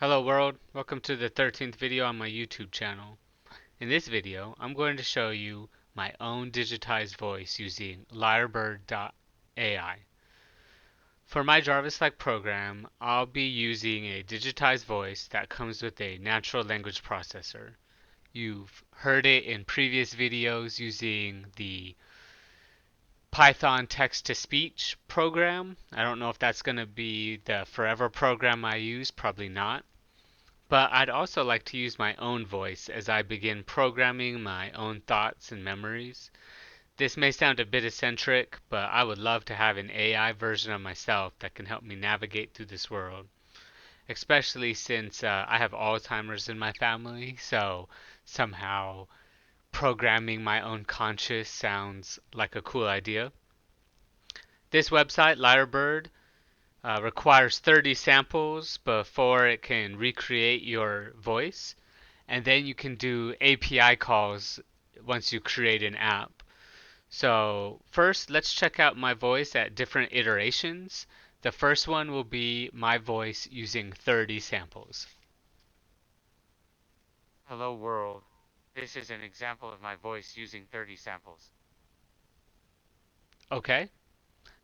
Hello world, welcome to the 13th video on my YouTube channel. In this video, I'm going to show you my own digitized voice using Lyrebird.ai. For my Jarvis-like program, I'll be using a digitized voice that comes with a natural language processor. You've heard it in previous videos using the Python text-to-speech program. I don't know if that's going to be the forever program I use, probably not. But I'd also like to use my own voice as I begin programming my own thoughts and memories. This may sound a bit eccentric, but I would love to have an AI version of myself that can help me navigate through this world, especially since I have Alzheimer's in my family, so somehow programming my own conscious sounds like a cool idea. This website, Lyrebird, requires 30 samples before it can recreate your voice. And then you can do API calls once you create an app. So first, let's check out my voice at different iterations. The first one will be my voice using 30 samples. Hello world. This is an example of my voice using 30 samples. Okay,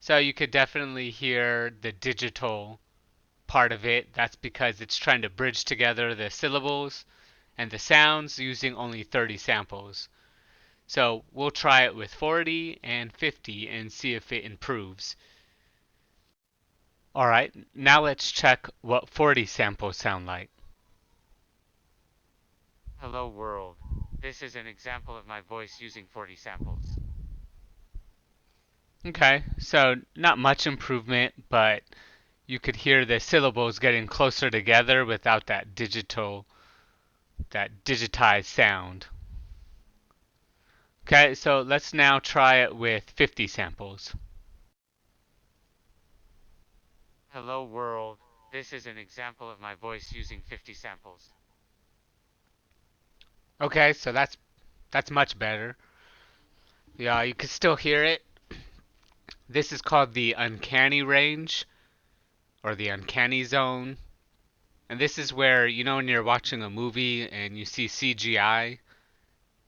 so you could definitely hear the digital part of it. That's because it's trying to bridge together the syllables and the sounds using only 30 samples. So we'll try it with 40 and 50 and see if it improves. Alright, now let's check what 40 samples sound like. Hello world. This is an example of my voice using 40 samples. Okay, so not much improvement, but you could hear the syllables getting closer together without that digitized sound. Okay, so let's now try it with 50 samples. Hello world. This is an example of my voice using 50 samples. Okay, so that's much better. Yeah, you can still hear it. This is called the uncanny range or the uncanny zone. And this is where, when you're watching a movie and you see CGI,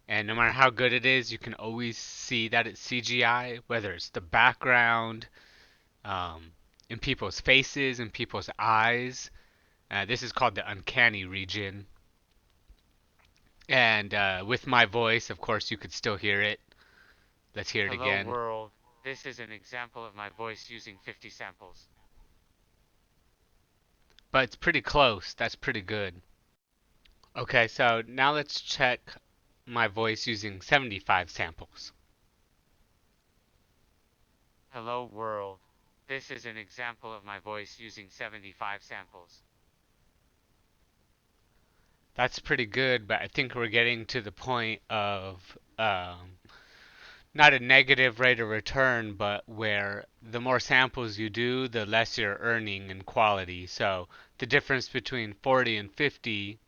and no matter how good it is, you can always see that it's CGI, whether it's the background, um, in people's faces, in people's eyes. This is called the uncanny region. And with my voice, of course, you could still hear it. Let's hear it Hello again. world. This is an example of my voice using 50 samples. But it's pretty close. That's pretty good. Okay, so now let's check my voice using 75 samples. Hello world. This is an example of my voice using 75 samples. That's pretty good, but I think we're getting to the point of not a negative rate of return, but where the more samples you do, the less you're earning in quality. So the difference between 40 and 50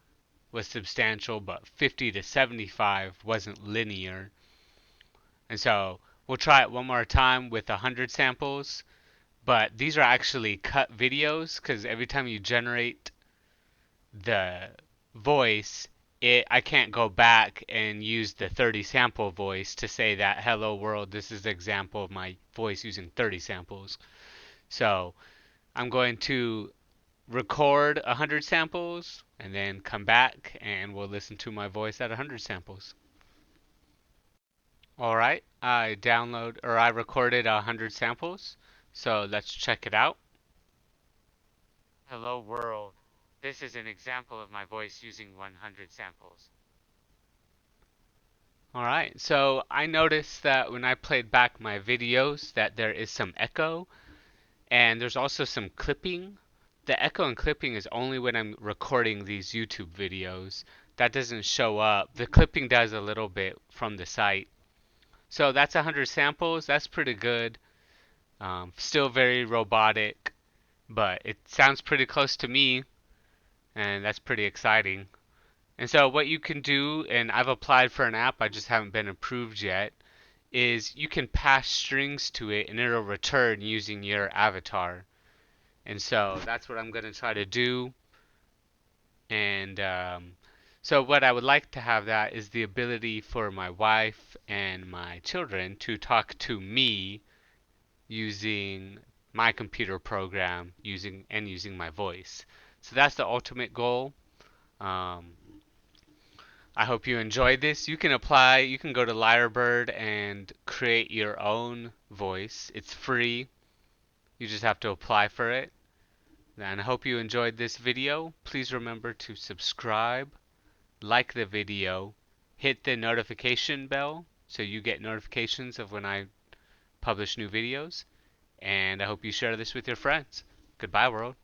was substantial, but 50 to 75 wasn't linear. And so we'll try it one more time with 100 samples, but these are actually cut videos because every time you generate the voice, I can't go back and use the 30 sample voice to say that hello world, this is the example of my voice using 30 samples. So I'm going to record 100 samples and then come back and we'll listen to my voice at 100 samples. All right, I recorded 100 samples. So let's check it out. Hello world. This is an example of my voice using 100 samples. All right, so I noticed that when I played back my videos that there is some echo and there's also some clipping. The echo and clipping is only when I'm recording these YouTube videos. That doesn't show up. The clipping does a little bit from the site. So that's 100 samples. That's pretty good. Still very robotic, but it sounds pretty close to me, and that's pretty exciting. And so what you can do, and I've applied for an app, I just haven't been approved yet, is you can pass strings to it and it'll return using your avatar. And so that's what I'm going to try to do. And so what I would like to have that is the ability for my wife and my children to talk to me using my computer program using my voice. So that's the ultimate goal. Um, I hope you enjoyed this. You can apply, you can go to Lyrebird and create your own voice. It's free. You just have to apply for it. And I hope you enjoyed this video. Please remember to subscribe, like the video, hit the notification bell so you get notifications of when I publish new videos. And I hope you share this with your friends. Goodbye, world.